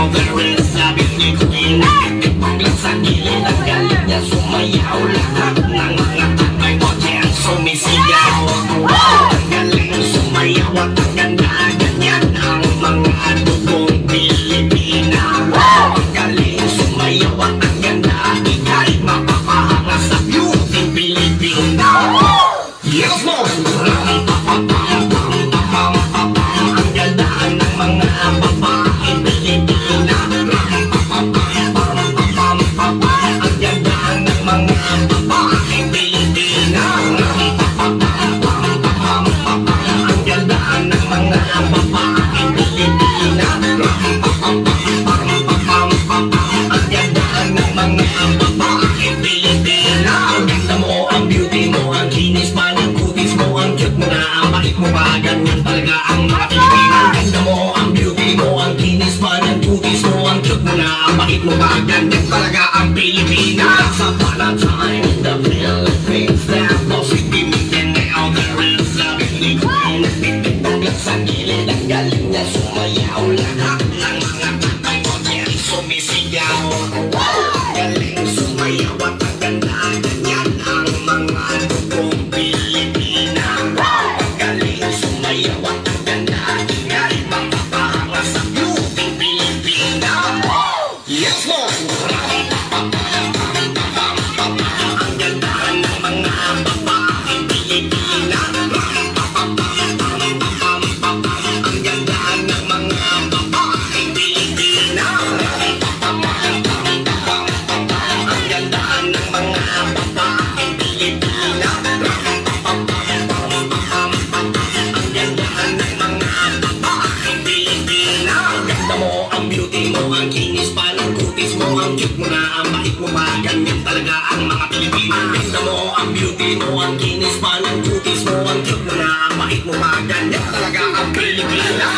now there is a beauty queen. Paglang sa gilid ang galing niya sumayaw. Lahat ng mga tatay mo dyan sumisigaw. Ang galing sumayaw at ang ganda ganyan ang mga dugong Pilipina. Ang galing sumayaw at ang ganda ika'y mapapahanga sa beauty Pilipina. Yes, Lord! Ang ganda ng mga babae Pilipina. Ang ganda ng mga babae Pilipina. Ang ganda ng mga babae Pilipina. Ang ganda ng mga babae Pilipina. Ang ganda mo, ang beauty mo, ang kinis pa ng kutis mo, ang cute mo na, ang bait mo pa, ganyan talaga ang mga Pilipina. Ang ganda mo, ang beauty mo, ang kinis pa ng kutis mo, ang cute mo na, ang bait mo pa, ganyan talaga ang Pilipina. Once upon a time in the Philippines, there was a gimmick and now there is a beauty queen. Paglang sa gilid ang galing niya sumayaw. Lahat ng mga tatay mo dyan sumisigaw. Galing sumayaw at ang ganda ganyan ang mga dugong Pilipina. Galing sumayaw at ang ganda ingay mapapahanga sa beauty Pilipina. Yes, Lord! Ang ganda ng mga babae Pilipina. Ang ganda ng mga babae Pilipina. Ang ganda ng mga babae Pilipina. Ang ganda ng mga babae Pilipina. Ang ganda mo, ang beauty mo, ang kinis pa ng kutis mo, ang cute mo na, ang bait mo pa, ganyan talaga ang mga Pilipina. Ang ganda mo, ang beauty mo, ang kinis pa ng kutis mo, ang cute mo na, ang bait mo pa, ganyan talaga ang Pilipina.